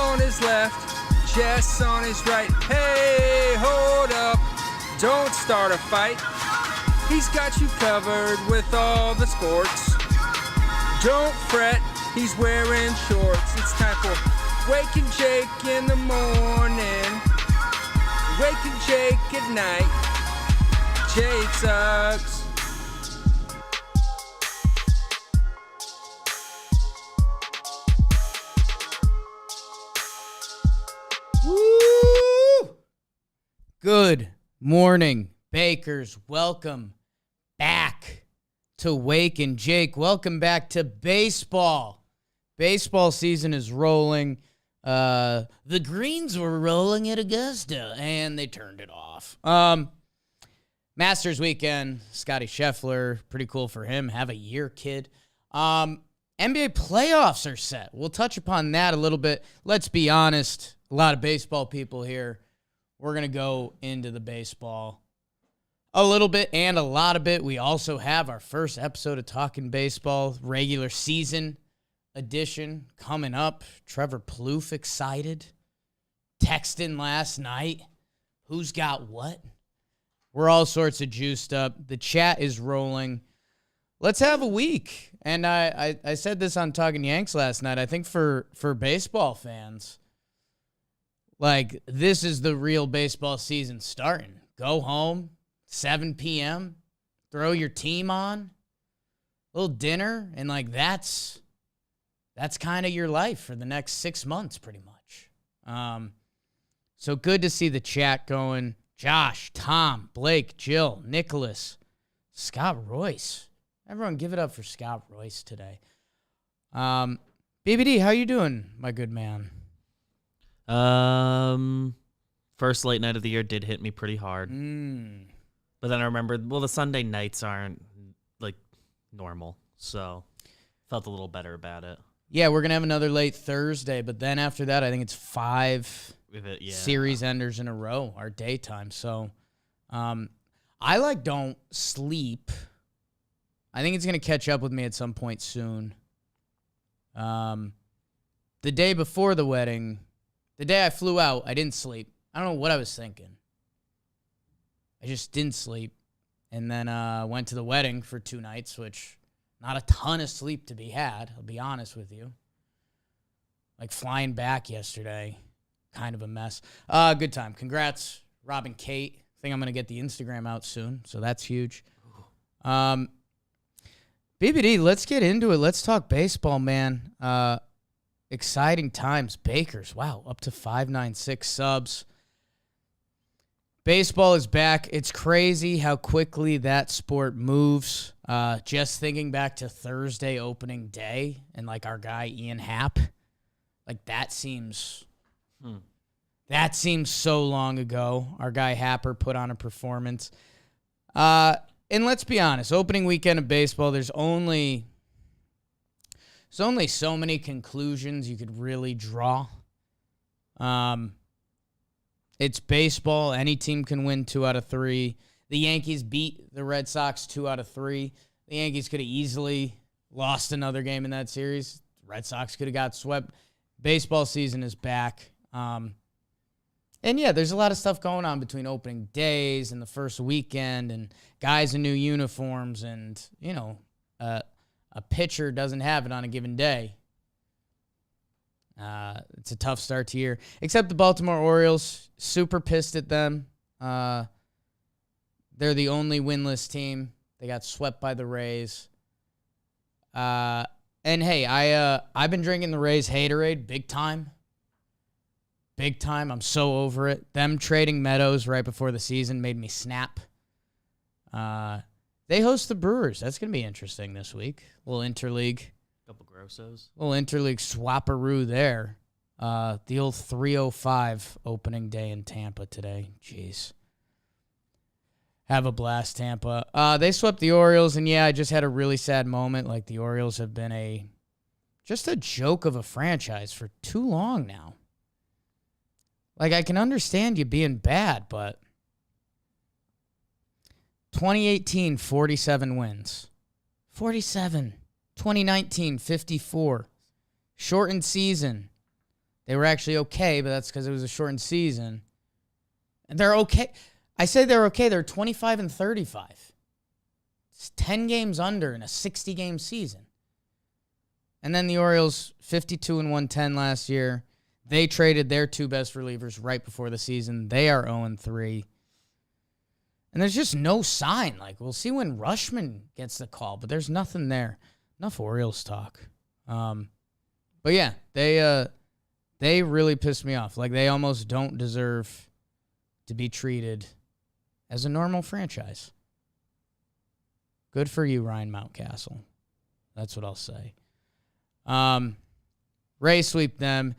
on his left, Jess on his right. Hey, hold up, don't start a fight. He's got you covered with all the sports. Don't fret, he's wearing shorts. It's time for Waking Jake in the morning, Waking Jake at night. Jake sucks. Woo! Good morning, Bakers. Welcome back to Wake and Jake. Welcome back to baseball. Baseball season is rolling. The Greens were rolling at Augusta, and they turned it off. Masters weekend, Scotty Scheffler, pretty cool for him. Have a year, kid. NBA playoffs are set. We'll touch upon that a little bit. Let's be honest, a lot of baseball people here. We're going to go into the baseball a little bit and a lot of bit. We also have our first episode of Talking Baseball, regular season edition coming up. Trevor Plouffe excited. Texting last night. Who's got what? We're all sorts of juiced up. The chat is rolling. Let's have a week. And I said this on Talking Yanks last night. I think for baseball fans, like, this is the real baseball season starting. Go home, 7 p.m., throw your team on, little dinner, and, like, that's kind of your life for the next 6 months, pretty much. So good to see the chat going. Josh, Tom, Blake, Jill, Nicholas, Scott Royce. Everyone give it up for Scott Royce today. BBD, how you doing, my good man? First late night of the year did hit me pretty hard. But then I remembered, well, the Sunday nights aren't, like, normal. So felt a little better about it. Yeah, we're going to have another late Thursday, but then after that, I think it's 5 series enders in a row, our daytime. So I, don't sleep. I think it's going to catch up with me at some point soon. The day before the wedding, the day I flew out, I didn't sleep. I don't know what I was thinking. I just didn't sleep. And then went to the wedding for 2 nights, which not a ton of sleep to be had, I'll be honest with you. Like, flying back yesterday, kind of a mess. Good time. Congrats, Rob and Kate. I think I'm going to get the Instagram out soon, so that's huge. BBD, let's get into it. Let's talk baseball, man. Exciting times. Bakers, wow, up to 596 subs. Baseball is back. It's crazy how quickly that sport moves. Just thinking back to Thursday opening day and, like, our guy Ian Happ, like, that seems so long ago. Our guy Happer put on a performance. And let's be honest, opening weekend of baseball, there's only so many conclusions you could really draw. It's baseball. Any team can win 2 out of 3. The Yankees beat the Red Sox 2 out of 3. The Yankees could have easily lost another game in that series. The Red Sox could have got swept. Baseball season is back. And yeah, there's a lot of stuff going on between opening days and the first weekend and guys in new uniforms and, a pitcher doesn't have it on a given day. It's a tough start to year. Except the Baltimore Orioles, super pissed at them. They're the only winless team. They got swept by the Rays. And hey, I've been drinking the Rays Haterade big time. Big time. I'm so over it. Them trading Meadows right before the season made me snap. They host the Brewers. That's going to be interesting this week. Little interleague. Couple grossos. Little interleague swapperoo there. The old 3:05 opening day in Tampa today. Jeez. Have a blast, Tampa. They swept the Orioles, and yeah, I just had a really sad moment. Like, the Orioles have been just a joke of a franchise for too long now. Like, I can understand you being bad, but 2018, 47 wins. 47. 2019, 54. Shortened season. They were actually okay, but that's because it was a shortened season. And they're okay. I say they're okay. They're 25 and 35. It's 10 games under in a 60-game season. And then the Orioles, 52 and 110 last year. They traded their two best relievers right before the season. They are 0-3. And there's just no sign. Like, we'll see when Rushman gets the call, but there's nothing there. Enough Orioles talk. But yeah, they really pissed me off. Like, they almost don't deserve to be treated as a normal franchise. Good for you, Ryan Mountcastle. That's what I'll say. Rays sweep them.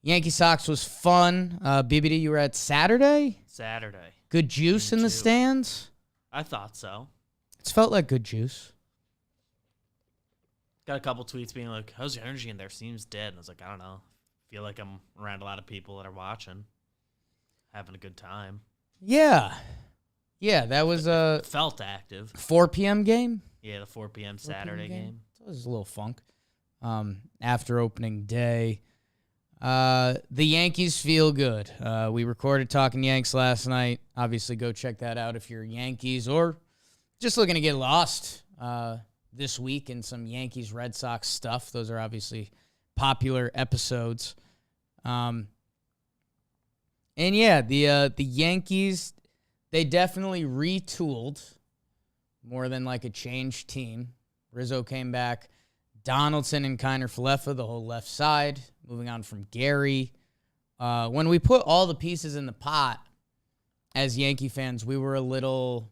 Yankee Sox was fun. BBD, you were at Saturday? Saturday. Good juice in the stands? I thought so. It's felt like good juice. Got a couple tweets being like, how's the energy in there? Seems dead. And I was like, I don't know. Feel like I'm around a lot of people that are watching. Having a good time. Yeah. Yeah, that was a felt active. 4 p.m. game? Yeah, the 4 p.m. Saturday game. It was a little funk. After opening day. The Yankees feel good. We recorded Talking Yanks last night. Obviously, go check that out if you're Yankees or just looking to get lost this week in some Yankees-Red Sox stuff. Those are obviously popular episodes. And yeah, the Yankees, they definitely retooled more than like a changed team. Rizzo came back. Donaldson and Kiner Falefa, the whole left side, moving on from Gary. When we put all the pieces in the pot as Yankee fans, we were a little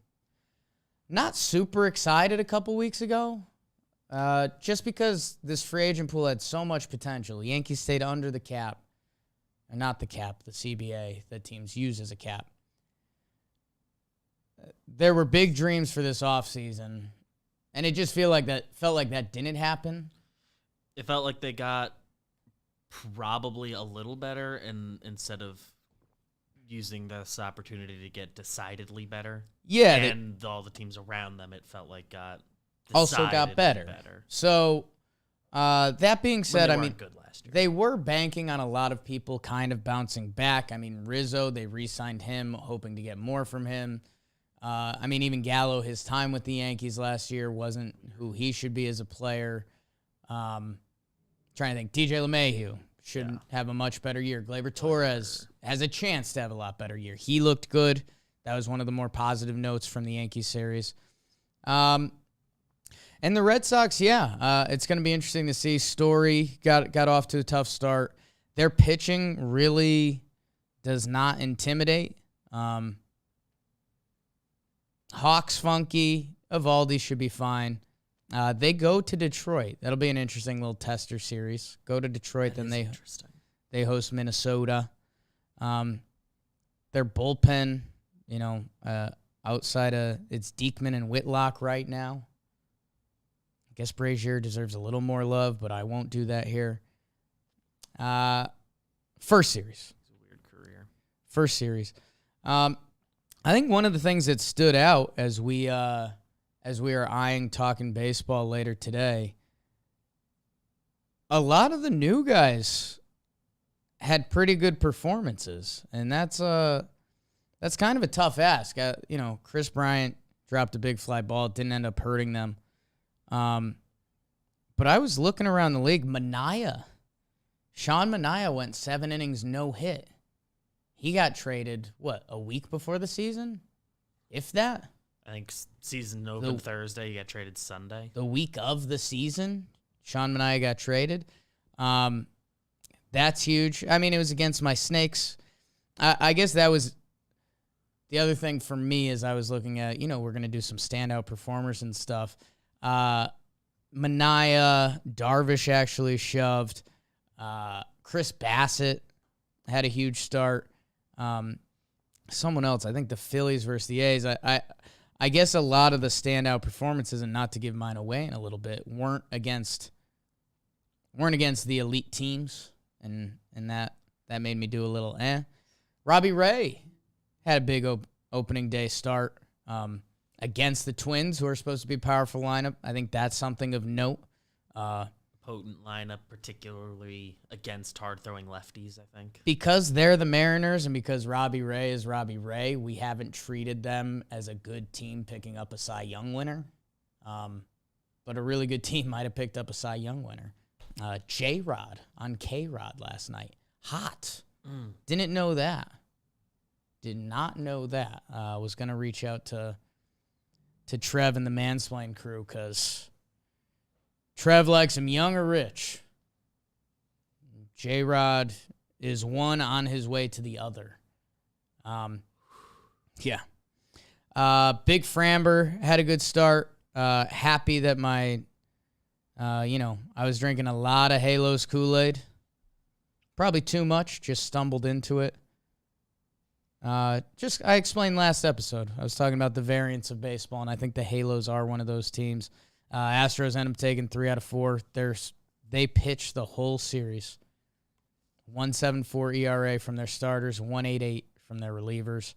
not super excited a couple weeks ago. Just because this free agent pool had so much potential. Yankees stayed under the cap. Or not the cap, the CBA that teams use as a cap. There were big dreams for this offseason. And it just felt like that didn't happen. It felt like they got probably a little better, and instead of using this opportunity to get decidedly better. Yeah, and all the teams around them, it felt like also got better. So that being said, I mean, good last year. They were banking on a lot of people kind of bouncing back. I mean, Rizzo, they re-signed him, hoping to get more from him. I mean, even Gallo, his time with the Yankees last year wasn't who he should be as a player. Trying to think. DJ LeMahieu should have a much better year. Gleyber Torres has a chance to have a lot better year. He looked good. That was one of the more positive notes from the Yankees series. And the Red Sox, it's going to be interesting to see. Story got off to a tough start. Their pitching really does not intimidate. Hawks funky. Evaldi should be fine. They go to Detroit. That'll be an interesting little tester series. Go to Detroit, then they host Minnesota. Their bullpen, outside of it's Diekman and Whitlock right now. I guess Brazier deserves a little more love, but I won't do that here. First series. It's a weird career. First series. I think one of the things that stood out as we are eyeing Talking Baseball later today, a lot of the new guys had pretty good performances, and that's kind of a tough ask. Chris Bryant dropped a big fly ball. It didn't end up hurting them. But I was looking around the league. Sean Manaea went 7 innings, no hit. He got traded, a week before the season? If that? I think season opened Thursday. He got traded Sunday. The week of the season, Sean Manaea got traded. That's huge. I mean, it was against my Snakes. I guess that was the other thing for me as I was looking at, we're going to do some standout performers and stuff. Manaea, Darvish actually shoved. Chris Bassett had a huge start. Someone else, I think the Phillies versus the A's. I guess a lot of the standout performances, and not to give mine away in a little bit, weren't against the elite teams, and that made me do a little Robbie Ray had a big opening day start against the Twins, who are supposed to be a powerful lineup. I think that's something of note. potent lineup, particularly against hard-throwing lefties, I think. Because they're the Mariners and because Robbie Ray is Robbie Ray, we haven't treated them as a good team picking up a Cy Young winner. But a really good team might have picked up a Cy Young winner. J-Rod on K-Rod last night. Hot. Didn't know that. Did not know that. Was going to reach out to Trev and the Mansplain crew because Trev likes him young or rich. J-Rod is one on his way to the other. Yeah. Big Framber had a good start. Happy that my, I was drinking a lot of Halos Kool-Aid. Probably too much. Just stumbled into it. I explained last episode. I was talking about the variants of baseball, and I think the Halos are one of those teams. Astros end up taking 3 out of 4. They pitched the whole series. 1.74 ERA from their starters, 1.88 from their relievers.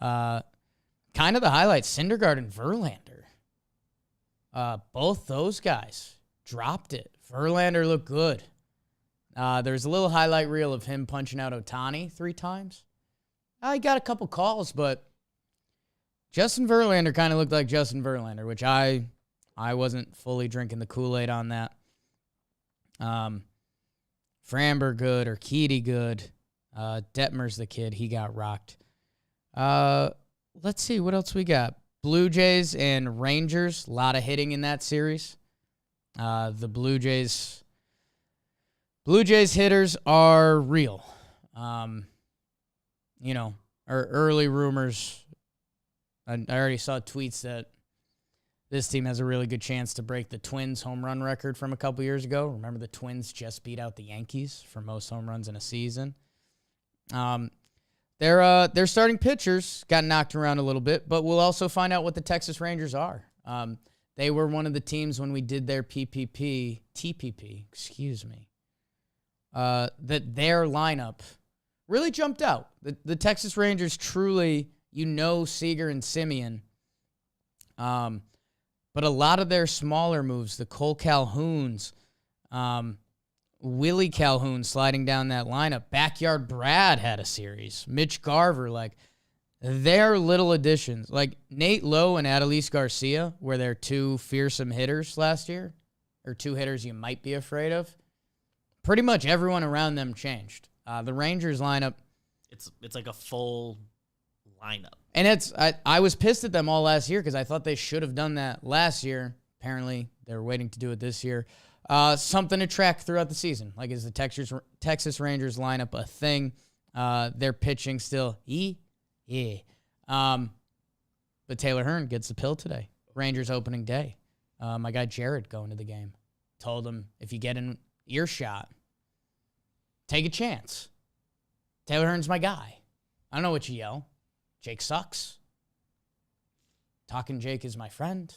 Kind of the highlight, Syndergaard and Verlander. Both those guys dropped it. Verlander looked good. There's a little highlight reel of him punching out Ohtani 3 times. He got a couple calls, but Justin Verlander kind of looked like Justin Verlander, which I wasn't fully drinking the Kool-Aid on that. Framber good, Urquidy good. Detmer's the kid. He got rocked. Let's see what else we got. Blue Jays and Rangers. A lot of hitting in that series. The Blue Jays hitters are real. Our early rumors, I already saw tweets that this team has a really good chance to break the Twins home run record from a couple years ago. Remember, the Twins just beat out the Yankees for most home runs in a season. Their starting pitchers got knocked around a little bit, but we'll also find out what the Texas Rangers are. They were one of the teams when we did their TPP, that their lineup really jumped out. The Texas Rangers truly, Seager and Simeon. But a lot of their smaller moves, the Cole Calhouns, Willie Calhoun sliding down that lineup. Backyard Brad had a series. Mitch Garver, they're little additions. Like Nate Lowe and Adolis Garcia were their 2 fearsome hitters last year, or 2 hitters you might be afraid of. Pretty much everyone around them changed. The Rangers lineup. It's like a full lineup. And I was pissed at them all last year because I thought they should have done that last year. Apparently, they're waiting to do it this year. Something to track throughout the season. Like, is the Texas Rangers lineup a thing? They're pitching still. But Taylor Hearn gets the pill today. Rangers opening day. My guy Jared going to the game. Told him, if you get an earshot, take a chance. Taylor Hearn's my guy. I don't know what you yell. Jake sucks. Talking Jake is my friend.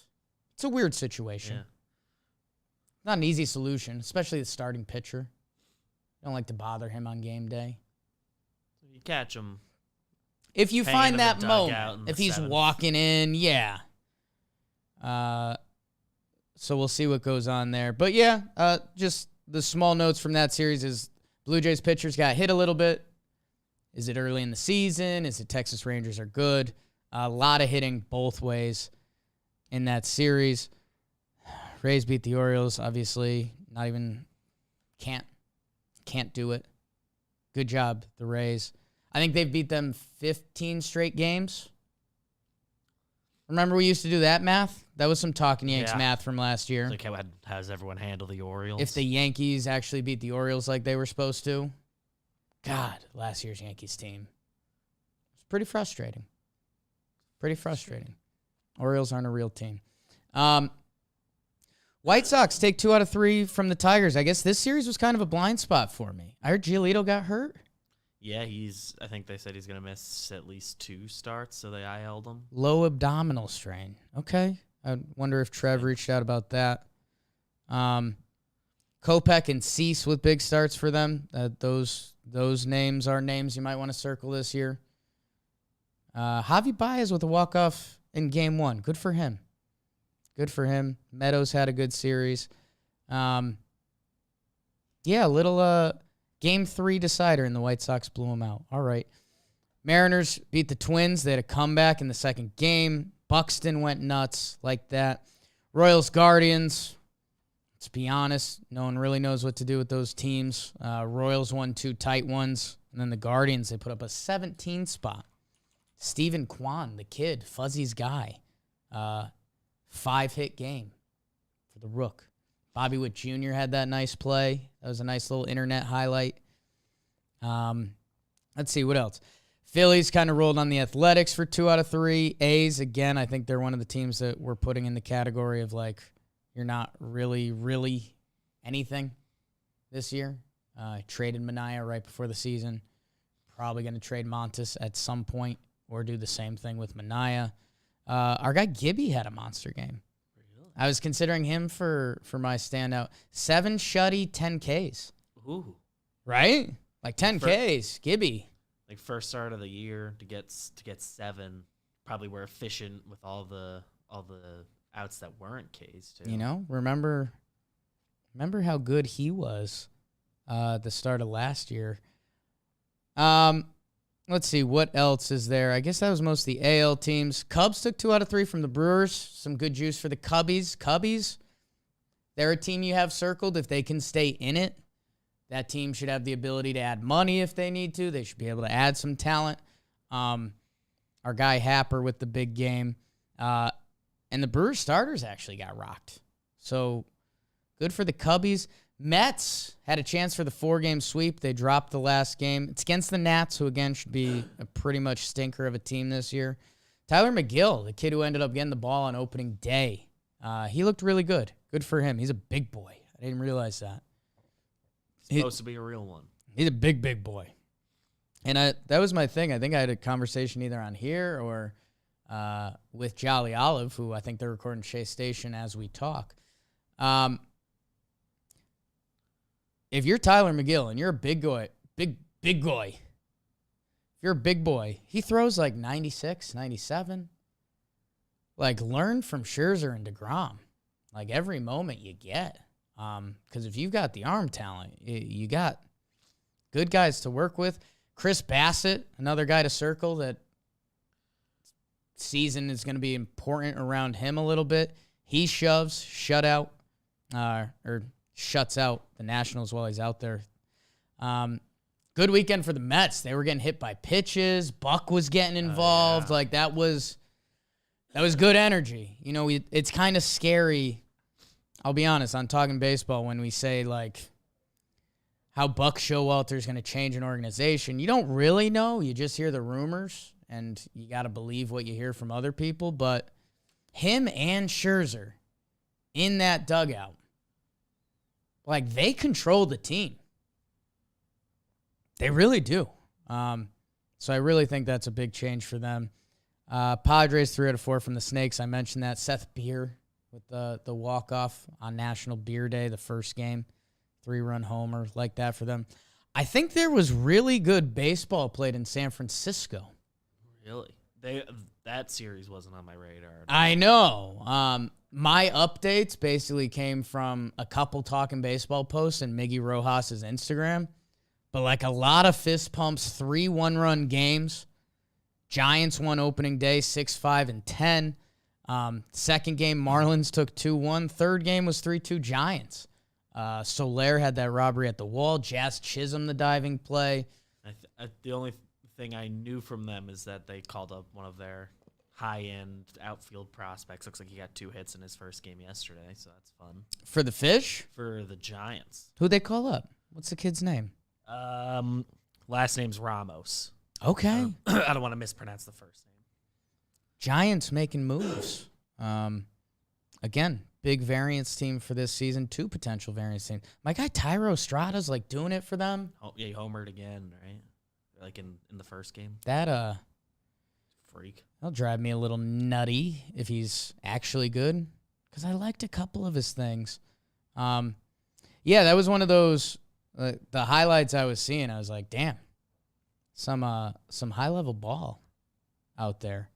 It's a weird situation. Yeah. Not an easy solution, especially the starting pitcher. Don't like to bother him on game day. You catch him. If you find that moment, if he's 7th. walking in, yeah. So we'll see what goes on there. But yeah, just the small notes from that series is Blue Jays pitchers got hit a little bit. Is it early in the season? Is it Texas Rangers are good? A lot of hitting both ways in that series. Rays beat the Orioles, obviously. Not even can't do it. Good job, the Rays. I think they've beat them 15 straight games. Remember we used to do that math? That was some Talking Yanks math from last year. Like how does everyone handle the Orioles? If the Yankees actually beat the Orioles like they were supposed to. God, last year's Yankees team. It's pretty frustrating. Orioles aren't a real team. White Sox take 2 out of 3 from the Tigers. I guess this series was kind of a blind spot for me. I heard Giolito got hurt. Yeah, I think they said he's going to miss at least 2 starts, so they IL'd him. Low abdominal strain. Okay. I wonder if Trev reached out about that. Kopech and Cease with big starts for them. Those names are names you might want to circle this year. Javi Baez with a walk-off in Game 1. Good for him. Meadows had a good series. Yeah, a little game 3 decider, and the White Sox blew them out. All right. Mariners beat the Twins. They had a comeback in the second game. Buxton went nuts like that. Royals Guardians. Let's be honest, no one really knows what to do with those teams. Royals won 2 tight ones, and then the Guardians, they put up a 17 spot. Stephen Kwan, the kid, Fuzzy's guy, 5-hit game for the Rook. Bobby Witt Jr. had that nice play. That was a nice little internet highlight. Let's see, what else? Phillies kind of rolled on the Athletics for 2 out of 3. A's, again, I think they're one of the teams that we're putting in the category of, like, you're not really anything this year. Traded Manaea right before the season. Probably going to trade Montes at some point or do the same thing with Manaea. Our guy Gibby had a monster game. Really? I was considering him for my standout. 7 shutty, 10 Ks. Ooh. Right? Like 10 Ks, Gibby. Like first start of the year to get 7. Probably were efficient with all the outs that weren't Ks too. You know, remember how good he was the start of last year. Let's see, what else is there? I guess that was most of the AL teams. Cubs took 2 out of 3 from the Brewers. Some good juice for the Cubbies. Cubbies, they're a team you have circled. If they can stay in it, that team should have the ability to add money if they need to. They should be able to add some talent. Our guy Happer with the big game. And the Brewers starters actually got rocked. So good for the Cubbies. Mets had a chance for the 4-game sweep. They dropped the last game. It's against the Nats, who, again, should be a pretty much stinker of a team this year. Tyler McGill, the kid who ended up getting the ball on opening day, he looked really good. Good for him. He's a big boy. I didn't realize that. Supposed to be a real one. He's a big boy. And that was my thing. I think I had a conversation either on here or with Jolly Olive, who I think they're recording Shea Station as we talk. If you're Tyler McGill and you're a big boy, if you're a big boy, he throws like 96, 97. Like, learn from Scherzer and DeGrom. Like, every moment you get. Because if you've got the arm talent, you got good guys to work with. Chris Bassett, another guy to circle that season is going to be important around him a little bit. He shuts out the Nationals while he's out there. Good weekend for the Mets. They were getting hit by pitches. Buck was getting involved. Like, that was good energy. You know, it's kind of scary. I'll be honest, on Talking Baseball, when we say, like, how Buck Showalter's going to change an organization, you don't really know. You just hear the rumors, and you got to believe what you hear from other people. But him and Scherzer in that dugout, like, they control the team. They really do. So I really think that's a big change for them. Padres 3 out of 4 from the Snakes. I mentioned that. Seth Beer with the walk-off on National Beer Day, the first game. 3-run homer, like that for them. I think there was really good baseball played in San Francisco. Really? That series wasn't on my radar. I know. My updates basically came from a couple Talking Baseball posts and Miggy Rojas' Instagram. But, like, a lot of fist pumps, 3 one-run games. Giants won opening day, 6-5 and 10. Second game, Marlins took 2-1. Third game was 3-2 Giants. Soler had that robbery at the wall. Jazz Chisholm, the diving play. The only thing I knew from them is that they called up one of their high-end outfield prospects. Looks like he got 2 hits in his first game yesterday, so that's fun. For the Fish? For the Giants. Who'd they call up? What's the kid's name? Last name's Ramos. Okay. I don't want to mispronounce the first name. Giants making moves. Again, big variance team for this season. 2 potential variance teams. My guy Tyro Estrada's like doing it for them. Oh, yeah, he homered again, right? Like in the first game. That freak. That'll drive me a little nutty if he's actually good, because I liked a couple of his things. Yeah, that was one of those the highlights I was seeing. I was like, damn, some high level ball out there.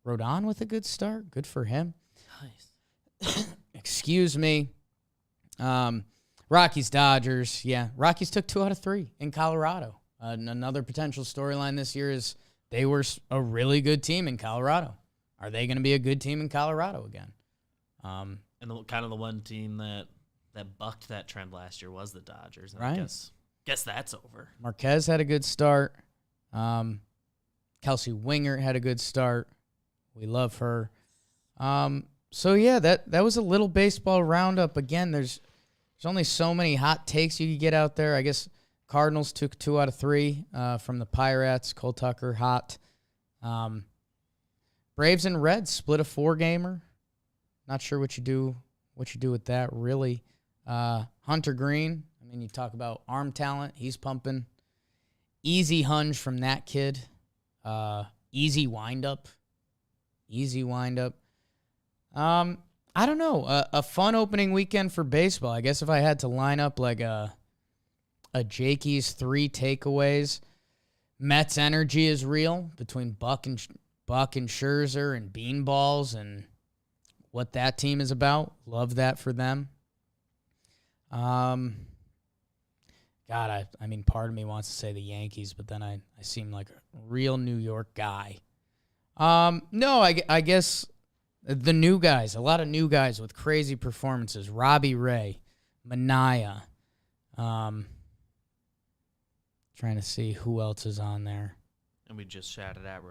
Rodon with a good start. Good for him. Nice. Excuse me. Rockies, Dodgers. Yeah, Rockies took 2 out of 3 in Colorado. Another potential storyline this year is they were a really good team in Colorado. Are they going to be a good team in Colorado again? And kind of the one team that bucked that trend last year was the Dodgers. And Right. I guess that's over. Marquez had a good start. Kelsey Winger had a good start. We love her. So yeah, that was a little baseball roundup. Again, there's only so many hot takes you could get out there. I guess Cardinals took 2 out of 3 from the Pirates. Cole Tucker hot. Braves and Reds split a 4-gamer. Not sure what you do with that really. Hunter Green. I mean, you talk about arm talent. He's pumping. Easy hunge from that kid. Easy windup. I don't know. A fun opening weekend for baseball. I guess if I had to line up like a Jakey's 3 takeaways, Mets energy is real between Buck and Scherzer and Beanballs and what that team is about. Love that for them. God, I mean, part of me wants to say the Yankees, but then I seem like a real New York guy. No, I guess the new guys, a lot of new guys with crazy performances. Robbie Ray, Manaea. Trying to see who else is on there. And we just shouted at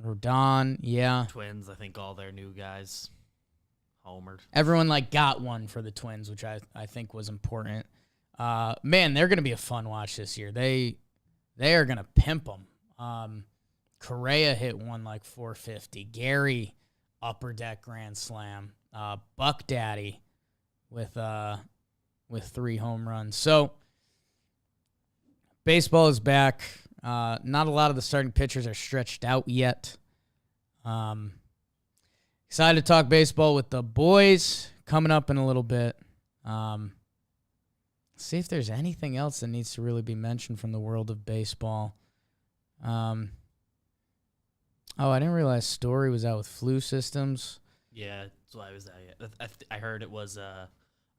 Rodon, yeah. Twins, I think all their new guys homered. Everyone got one for the Twins, which I think was important. Man, they're going to be a fun watch this year. They are going to pimp them. Correa hit one 450. Gary, upper deck grand slam. Buck Daddy with 3 home runs. So baseball is back. Not a lot of the starting pitchers are stretched out yet. Excited to talk baseball with the boys coming up in a little bit. See if there's anything else that needs to really be mentioned from the world of baseball. I didn't realize Story was out with flu systems. Yeah, that's why I was there. I heard it was a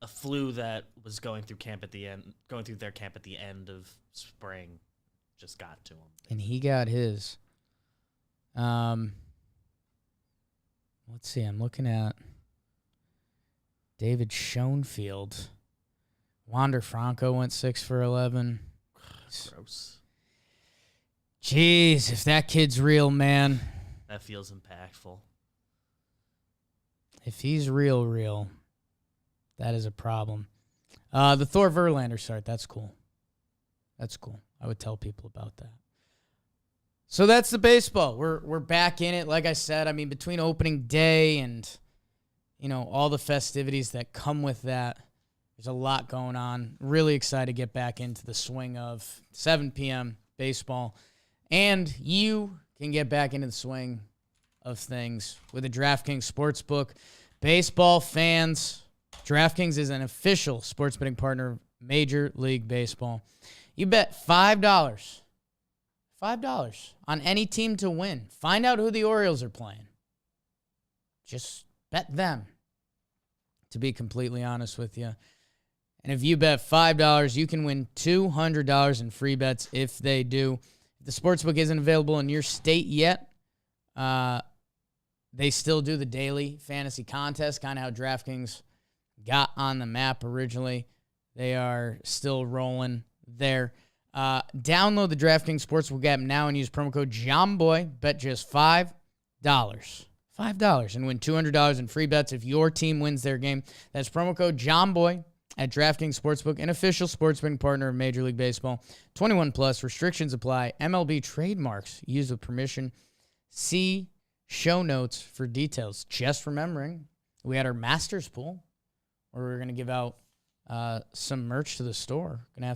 flu that was going through their camp at the end of spring. Just got to him. And he got his. Let's see. I'm looking at David Schoenfield. Wander Franco went 6 for 11. Gross. Jeez, if that kid's real, man. That feels impactful. If he's real, that is a problem. The Thor Verlander start, that's cool. I would tell people about that. So that's the baseball. We're back in it. Like I said, I mean, between opening day and, all the festivities that come with that, there's a lot going on. Really excited to get back into the swing of 7 p.m. baseball. And you can get back into the swing of things with a DraftKings Sportsbook. Baseball fans, DraftKings is an official sports betting partner of Major League Baseball. You bet $5 on any team to win. Find out who the Orioles are playing. Just bet them, to be completely honest with you. And if you bet $5, you can win $200 in free bets if they do. If the sportsbook isn't available in your state yet, they still do the daily fantasy contest, kind of how DraftKings got on the map originally. They are still rolling there. Download the DraftKings Sportsbook app now and use promo code JOMBOY. Bet just $5. $5 and win $200 in free bets if your team wins their game. That's promo code JOMBOY at DraftKings Sportsbook, an official sports betting partner of Major League Baseball. 21 plus, restrictions apply. MLB trademarks used with permission. See show notes for details. Just remembering, we had our Masters pool where we were going to give out some merch to the store. Gonna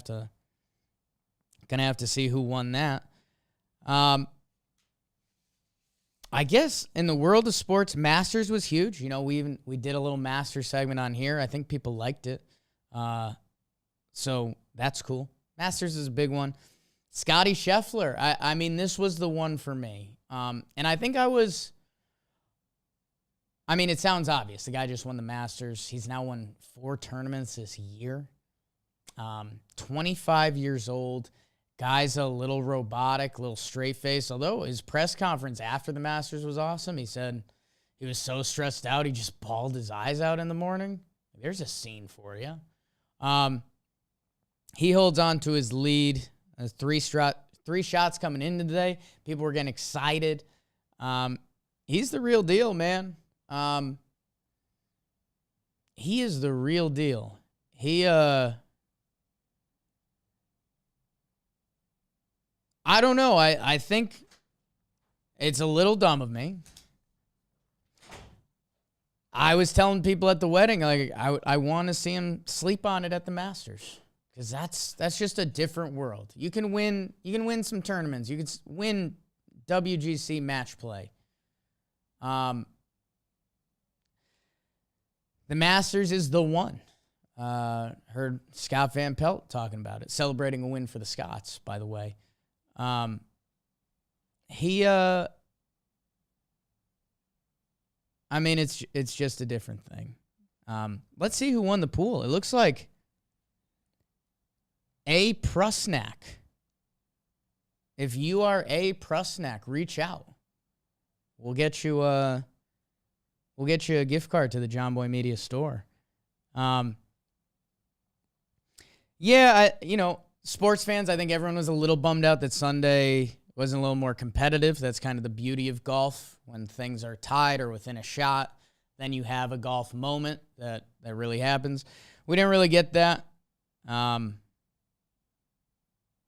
have to see who won that. I guess in the world of sports, Masters was huge. We did a little Masters segment on here. I think people liked it. So that's cool. Masters is a big one. Scotty Scheffler. I mean, this was the one for me. And I think I was I mean, it sounds obvious. The guy just won the Masters. He's now won 4 tournaments this year. 25 years old. Guy's a little robotic, a little straight-faced. Although his press conference after the Masters was awesome. He said he was so stressed out, he just bawled his eyes out in the morning. There's a scene for you. He holds on to his lead. 3 shots coming into today. People were getting excited. He's the real deal, man. He is the real deal. I don't know. I think it's a little dumb of me. I was telling people at the wedding, like, I want to see him sleep on it at the Masters, because that's just a different world. You can win some tournaments. You can win WGC match play. The Masters is the one. Heard Scott Van Pelt talking about it, celebrating a win for the Scots, by the way. I mean, it's just a different thing. Let's see who won the pool. It looks like A. Prusnack. If you are A. Prusnack, reach out. We'll get you a gift card to the JOMBOY Media store. Sports fans, I think everyone was a little bummed out that Sunday wasn't a little more competitive. That's kind of the beauty of golf. When things are tied or within a shot, then you have a golf moment that really happens. We didn't really get that.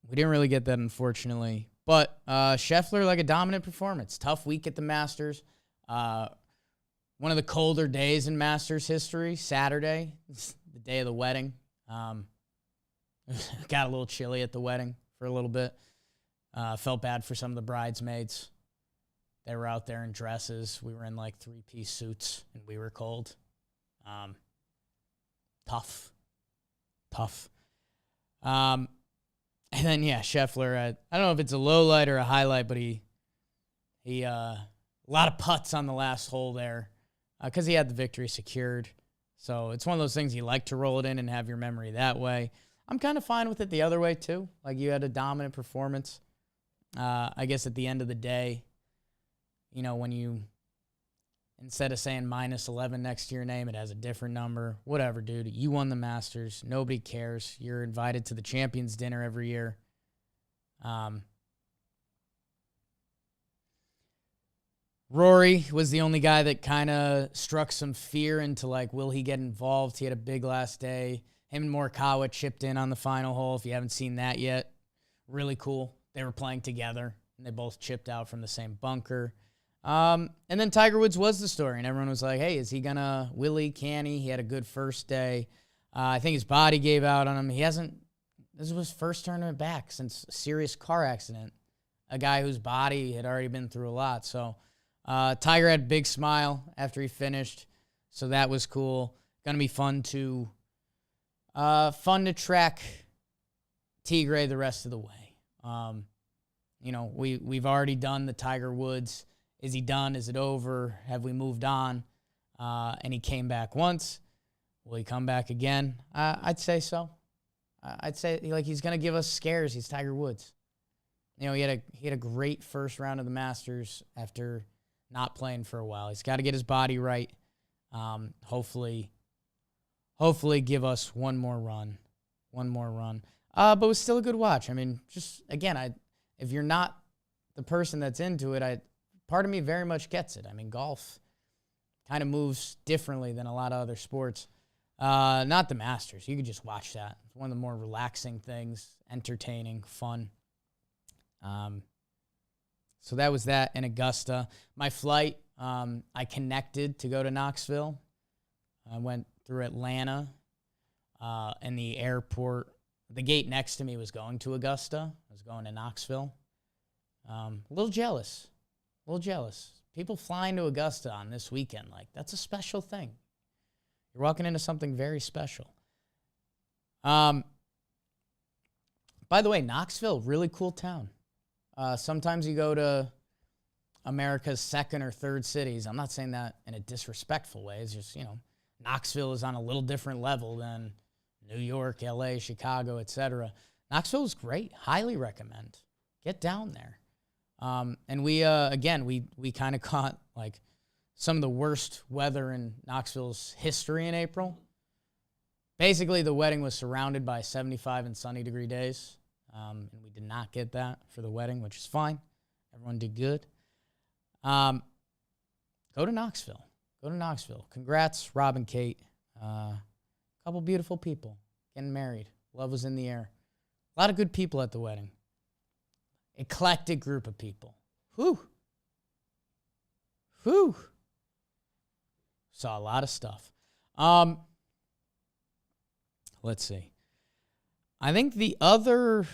Unfortunately. But Scheffler, like a dominant performance. Tough week at the Masters. One of the colder days in Masters history, Saturday, the day of the wedding. Got a little chilly at the wedding for a little bit. Felt bad for some of the bridesmaids. They were out there in dresses. We were in like 3-piece suits, and we were cold. Tough. And then, Scheffler, I don't know if it's a low light or a highlight, but he a lot of putts on the last hole there because he had the victory secured. So it's one of those things you like to roll it in and have your memory that way. I'm kind of fine with it the other way, too. Like, you had a dominant performance. I guess at the end of the day, when you, instead of saying -11 next to your name, it has a different number. Whatever, dude. You won the Masters. Nobody cares. You're invited to the Champions Dinner every year. Rory was the only guy that kind of struck some fear into, like, will he get involved? He had a big last day. Him and Morikawa chipped in on the final hole. If you haven't seen that yet, really cool. They were playing together, and they both chipped out from the same bunker. And then Tiger Woods was the story, and everyone was like, hey, is he going to, will he, can he? He had a good first day. I think his body gave out on him. This was his first tournament back since a serious car accident, a guy whose body had already been through a lot. So Tiger had a big smile after he finished, so that was cool. Going to be fun to track Tigre the rest of the way. We've already done the Tiger Woods. Is he done? Is it over? Have we moved on? And he came back once. Will he come back again? I'd say so. I'd say he's going to give us scares. He's Tiger Woods. He had a great first round of the Masters after not playing for a while. He's got to get his body right. Hopefully give us one more run. But it was still a good watch. I mean, just, again, if you're not the person that's into it, part of me very much gets it. I mean, golf kind of moves differently than a lot of other sports. Not the Masters. You could just watch that. It's one of the more relaxing things, entertaining, fun. So that was that in Augusta. My flight, I connected to go to Knoxville. I went through Atlanta, and the airport. The gate next to me was going to Augusta. I was going to Knoxville. A little jealous. People flying to Augusta on this weekend, that's a special thing. You're walking into something very special. By the way, Knoxville, really cool town. Sometimes you go to America's second or third cities. I'm not saying that in a disrespectful way. It's just, Knoxville is on a little different level than New York, LA, Chicago, etc. Knoxville is great. Highly recommend. Get down there. And we kind of caught like some of the worst weather in Knoxville's history in April. Basically, the wedding was surrounded by 75 and sunny degree days. And we did not get that for the wedding, which is fine. Everyone did good. Go to Knoxville. Congrats, Rob and Kate. Couple beautiful people getting married. Love was in the air. A lot of good people at the wedding. Eclectic group of people. Whew. Saw a lot of stuff. Let's see. I think the other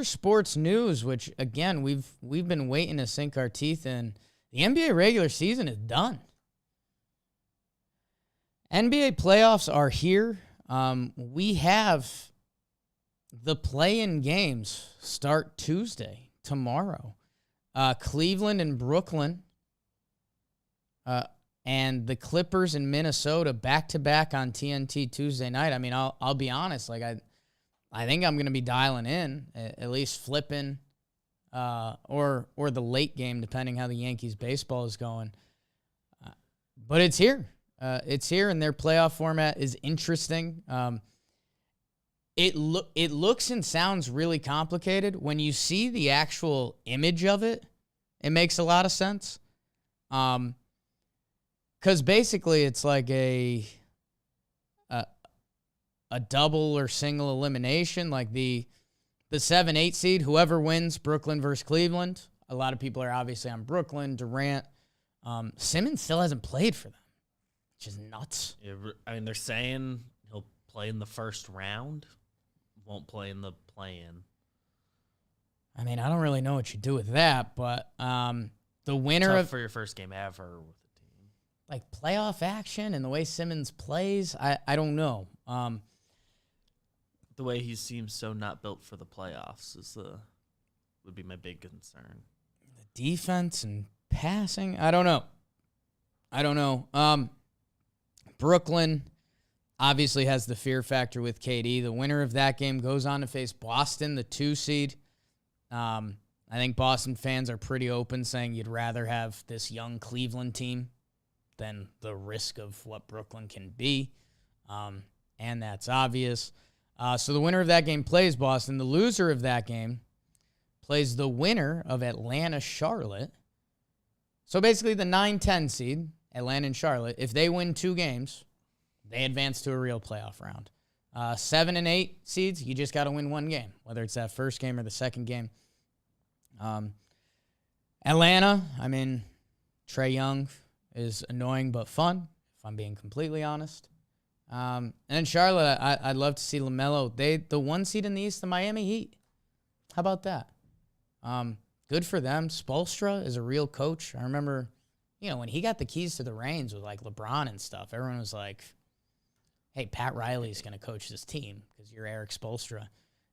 sports news, which again we've been waiting to sink our teeth in, the NBA regular season is done. NBA playoffs are here. We have the play-in games start Tuesday, tomorrow. Cleveland and Brooklyn, and the Clippers in Minnesota back-to-back on TNT Tuesday night. I mean, I'll be honest. Like I think I'm going to be dialing in, at least flipping, or the late game, depending how the Yankees baseball is going. But it's here. And their playoff format is interesting. It looks and sounds really complicated. When you see the actual image of it, it makes a lot of sense. Because basically it's like a double or single elimination. Like the 7-8 seed, whoever wins, Brooklyn versus Cleveland. A lot of people are obviously on Brooklyn. Durant. Simmons still hasn't played for them, which is nuts. Yeah, I mean, they're saying he'll play in the first round, won't play in the play-in. I mean, I don't really know what you do with that, but the winner for your first game ever with the team, like playoff action and the way Simmons plays, I don't know. The way he seems so not built for the playoffs would be my big concern. The defense and passing, I don't know. Brooklyn obviously has the fear factor with KD. The winner of that game goes on to face Boston, the 2 seed. I think Boston fans are pretty open, saying you'd rather have this young Cleveland team than the risk of what Brooklyn can be. And that's obvious. So the winner of that game plays Boston. The loser of that game plays the winner of Atlanta-Charlotte. So basically the 9-10 seed, Atlanta and Charlotte, if they win 2 games, they advance to a real playoff round. 7 and 8 seeds, you just got to win 1 game, whether it's that first game or the second game. Atlanta, I mean, Trae Young is annoying but fun, if I'm being completely honest. And then Charlotte, I'd love to see LaMelo. The 1 seed in the East, the Miami Heat. How about that? Good for them. Spoelstra is a real coach. I remember, when he got the keys to the reins with like LeBron and stuff, everyone was like, hey, Pat Riley's going to coach this team because you're Eric Spoelstra.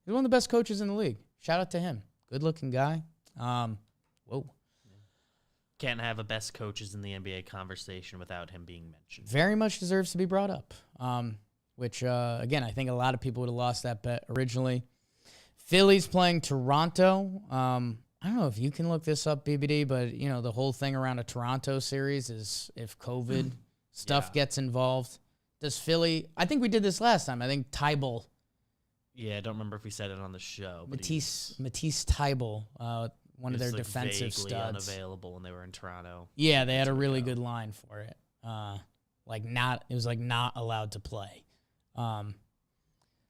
He's one of the best coaches in the league. Shout out to him. Good-looking guy. Whoa. Can't have a best coaches in the NBA conversation without him being mentioned. Very much deserves to be brought up, which, again, I think a lot of people would have lost that bet originally. Philly's playing Toronto. I don't know if you can look this up, BBD, but, the whole thing around a Toronto series is if COVID stuff gets involved. Does Philly, I think we did this last time. I think Tybal. Yeah, I don't remember if we said it on the show. Matisse Tybal, one of their defensive vaguely studs. Unavailable when they were in Toronto. Yeah, they had a really good line for it. It was not allowed to play.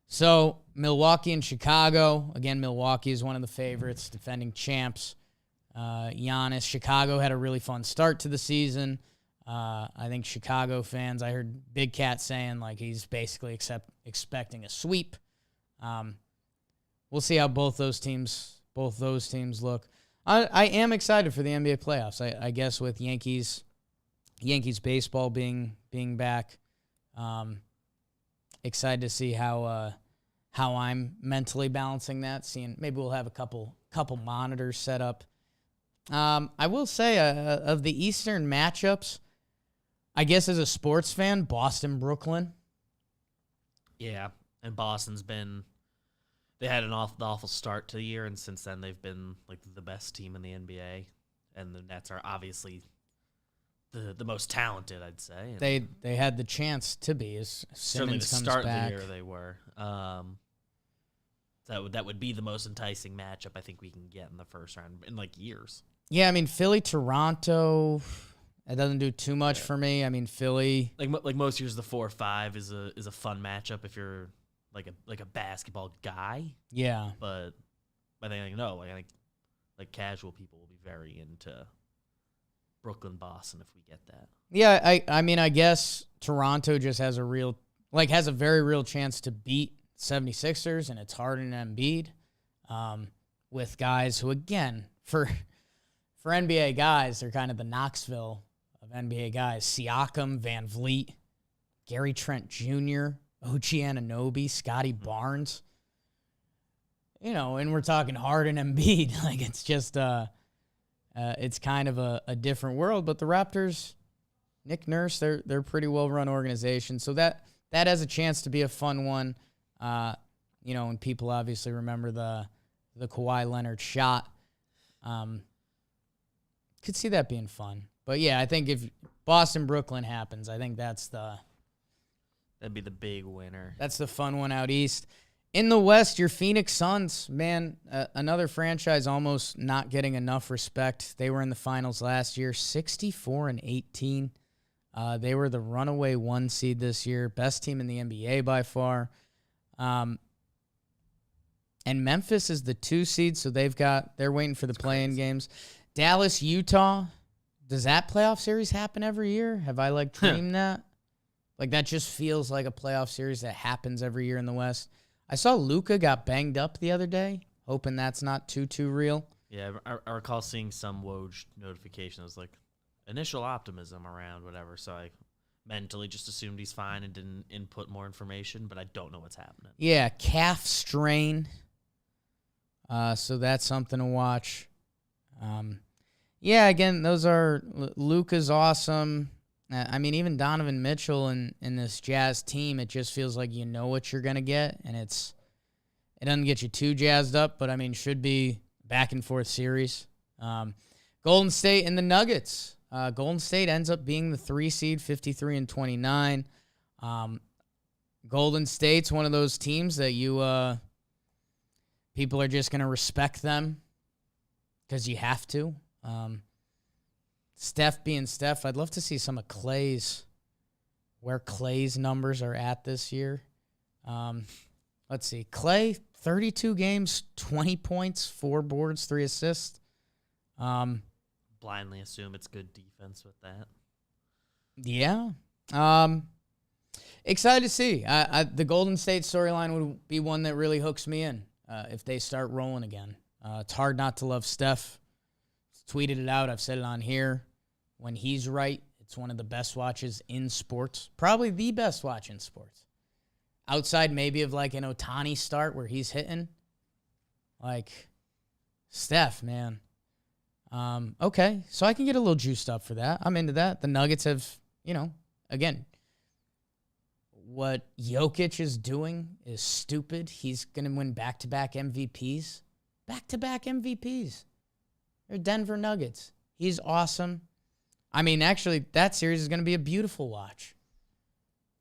So Milwaukee and Chicago. Again, Milwaukee is one of the favorites, defending champs. Giannis. Chicago had a really fun start to the season. I think Chicago fans, I heard Big Cat saying like he's basically expecting a sweep. We'll see how both those teams look. I am excited for the NBA playoffs. I guess with Yankees baseball being back, excited to see how I'm mentally balancing that. Seeing maybe we'll have a couple monitors set up I will say of the Eastern matchups, I guess as a sports fan, Boston, Brooklyn. Yeah, and Boston's been they had an awful start to the year, and since then they've been like the best team in the NBA, and the Nets are obviously the most talented, I'd say. And They had the chance to be as certainly Simmons the comes start back. of the year they were. That would be the most enticing matchup I think we can get in the first round in like years. Yeah, I mean Philly, Toronto. It doesn't do too much for me. I mean Philly. Like most years, the 4-5 is a fun matchup if you're like a basketball guy. Yeah. But I think I think like casual people will be very into Brooklyn, Boston if we get that. Yeah, I mean I guess Toronto just has a very real chance to beat 76ers, and it's Harden and Embiid, with guys who, again, for NBA guys, they're kind of the Knoxville of NBA guys. Siakam, Van Vliet, Gary Trent Jr., OG Anunoby, Scotty Barnes. You know, and we're talking Harden and Embiid. Like, it's just, it's kind of a different world. But the Raptors, Nick Nurse, they're a pretty well-run organization. So that has a chance to be a fun one. You know, and people obviously remember the Kawhi Leonard shot. Could see that being fun. But yeah, I think if Boston-Brooklyn happens, I think that'd be the big winner. That's the fun one out east. In the West, your Phoenix Suns, man, another franchise almost not getting enough respect. They were in the finals last year, 64-18. They were the runaway 1 seed this year, best team in the NBA by far. And Memphis is the 2 seed, so they're waiting for the play-in games. Dallas, Utah, does that playoff series happen every year? Have I dreamed that? Like that just feels like a playoff series that happens every year in the West. I saw Luka got banged up the other day, hoping that's not too real. Yeah, I recall seeing some Woj notification. It was like initial optimism around whatever, so I mentally just assumed he's fine and didn't input more information, but I don't know what's happening. Yeah, calf strain. So that's something to watch. Yeah, again, those are Luka's awesome. I mean, even Donovan Mitchell in this Jazz team, it just feels like you know what you're gonna get, and it doesn't get you too jazzed up, but I mean, should be back and forth series. Golden State and the Nuggets. Golden State ends up being the 3 seed, 53-29. Golden State's one of those teams that people are just gonna respect them because you have to. Steph being Steph, I'd love to see some of where Clay's numbers are at this year. Let's see. Clay, 32 games, 20 points, 4 boards, 3 assists. Blindly assume it's good defense with that. Yeah. Excited to see. The Golden State storyline would be one that really hooks me in if they start rolling again. It's hard not to love Steph. Tweeted it out. I've said it on here. When he's right, it's one of the best watches in sports. Probably the best watch in sports. Outside maybe of like an Ohtani start where he's hitting. Like, Steph, man. Okay, so I can get a little juiced up for that. I'm into that. The Nuggets have, again, what Jokic is doing is stupid. He's going to win back-to-back MVPs. Back-to-back MVPs. They're Denver Nuggets. He's awesome. I mean, actually, that series is going to be a beautiful watch.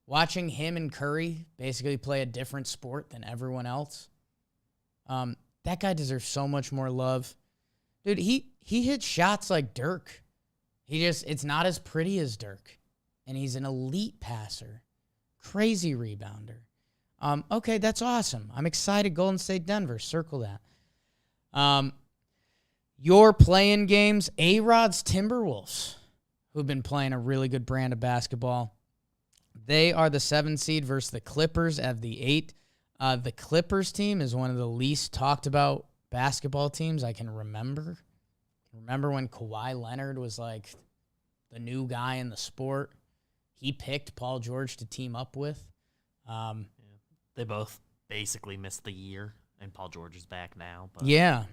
Watching him and Curry basically play a different sport than everyone else. That guy deserves so much more love. Dude, he hits shots like Dirk. It's not as pretty as Dirk. And he's an elite passer. Crazy rebounder. Okay, that's awesome. I'm excited. Golden State, Denver. Circle that. Your play-in games, A-Rod's Timberwolves, who've been playing a really good brand of basketball. They are the 7 seed versus the Clippers at the 8. The Clippers team is one of the least talked about basketball teams I can remember. Remember when Kawhi Leonard was like the new guy in the sport? He picked Paul George to team up with. They both basically missed the year, and Paul George is back now. But. Yeah.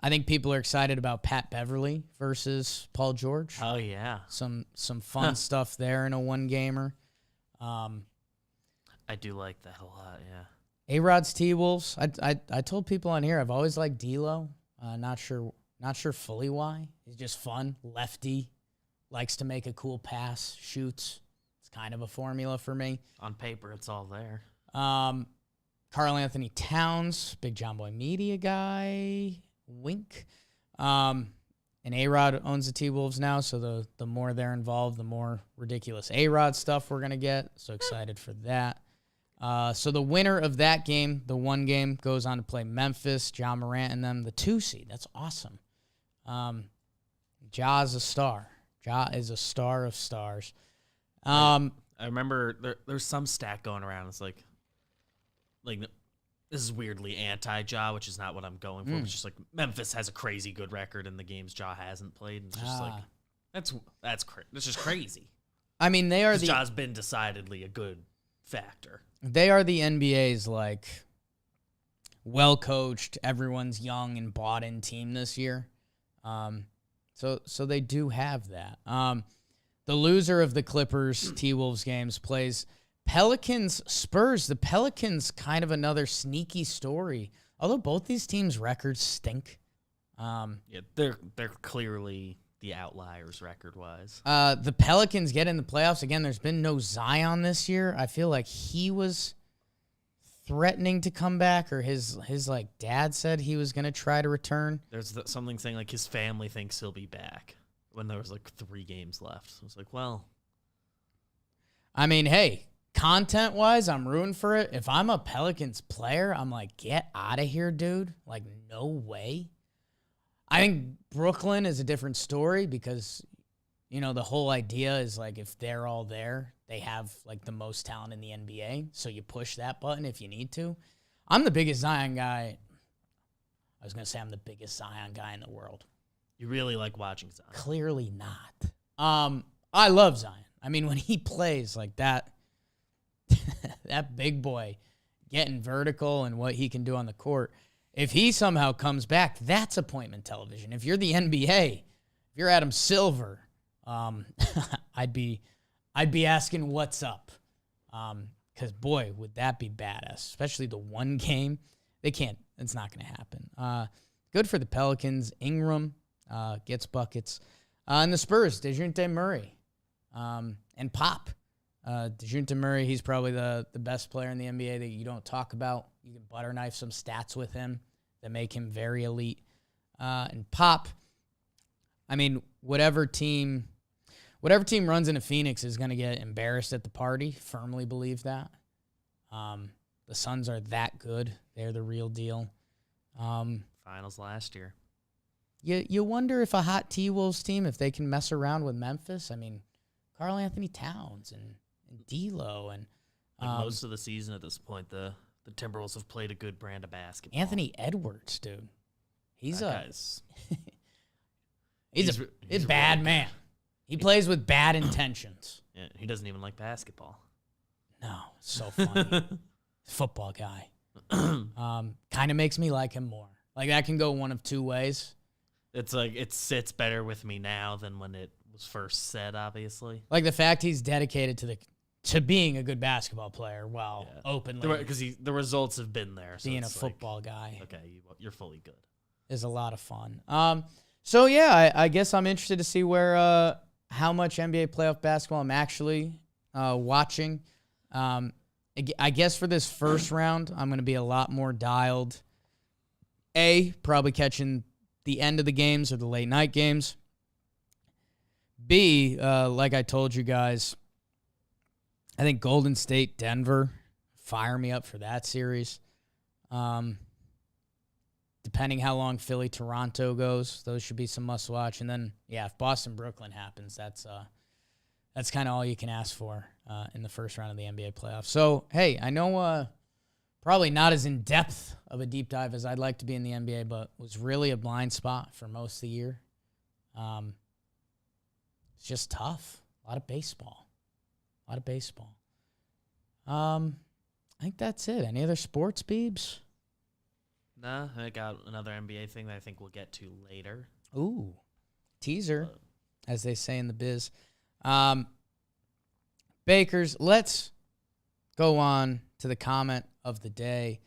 I think people are excited about Pat Beverly versus Paul George. Oh yeah, Some fun stuff there in a one-gamer. I do like that a lot. Yeah. A-Rod's T-Wolves. I told people on here I've always liked D'Lo. Not sure fully why. He's just fun. Lefty. Likes to make a cool pass. Shoots. It's kind of a formula for me. On paper, it's all there. Karl Anthony Towns. Big JOMBOY media guy. Wink. And A-Rod owns the T-Wolves now, so the more they're involved, the more ridiculous A-Rod stuff we're going to get. So excited for that. So the winner of that game, the one game, goes on to play Memphis, Ja Morant, and them, the 2 seed. That's awesome. Ja's a star. Ja is a star of stars. I remember there's some stat going around. It's like this is weirdly anti-Ja, which is not what I'm going for. It's just like Memphis has a crazy good record in the games Ja hasn't played. And it's just like that's just crazy. I mean, they are Ja's been decidedly a good factor. They are the NBA's like well coached, everyone's young and bought in team this year. So they do have that. The loser of the Clippers T-Wolves games plays Pelicans Spurs. The Pelicans kind of another sneaky story. Although both these teams' records stink. Yeah, they're clearly the outliers record wise. The Pelicans get in the playoffs again. There's been no Zion this year. I feel like he was threatening to come back, or his like dad said he was gonna try to return. There's something saying like his family thinks he'll be back when there was like 3 games left. So it's like, well, I mean, hey, content wise, I'm rooting for it. If I'm a Pelicans player, I'm like, get out of here, dude. Like, no way. I think Brooklyn is a different story because, you know, the whole idea is like if they're all there, they have like the most talent in the NBA. So you push that button if you need to. I'm the biggest Zion guy. I was going to say I'm the biggest Zion guy in the world. you really like watching Zion. Clearly not. I love Zion. I mean, when he plays like that, that big boy getting vertical and what he can do on the court. If he somehow comes back, that's appointment television. If you're the NBA, if you're Adam Silver, I'd be asking what's up. Because boy, would that be badass. Especially the one game. They can't. It's not going to happen. Good for the Pelicans. Ingram gets buckets. And the Spurs, DeJounte Murray and Pop. DeJounte Murray, he's probably the best player in the NBA that you don't talk about. You can butter knife some stats with him that make him very elite. And Pop, I mean, whatever team runs into Phoenix is going to get embarrassed at the party. Firmly believe that. The Suns are that good. They're the real deal. Finals last year. You wonder if a hot T-Wolves team, if they can mess around with Memphis. I mean, Karl Anthony Towns and D'Lo and most of the season at this point, the Timberwolves have played a good brand of basketball. Anthony Edwards, dude. He's he's a bad man. He plays with bad intentions. Yeah, he doesn't even like basketball. No, so funny. Football guy. Kind of makes me like him more. Like, that can go one of two ways. It's like it sits better with me now than when it was first said, obviously. Like the fact he's dedicated to being a good basketball player while openly. Because the results have been there. So being a football guy. Okay, you're fully good. Is a lot of fun. So, yeah, I guess I'm interested to see where how much NBA playoff basketball I'm actually watching. I guess for this first round, I'm going to be a lot more dialed. Probably catching the end of the games or the late night games. B, like I told you guys, I think Golden State, Denver, fire me up for that series. Depending how long Philly, Toronto goes, those should be some must watch. And then, yeah, if Boston, Brooklyn happens, that's kind of all you can ask for in the first round of the NBA playoffs. So, hey, I know probably not as in-depth of a deep dive as I'd like to be in the NBA, but was really a blind spot for most of the year. It's just tough. A lot of baseball. I think that's it. Any other sports, Beebs? Nah, I got another NBA thing that I think we'll get to later. Ooh, teaser, as they say in the biz. Bakers, let's go on to the comment of the day.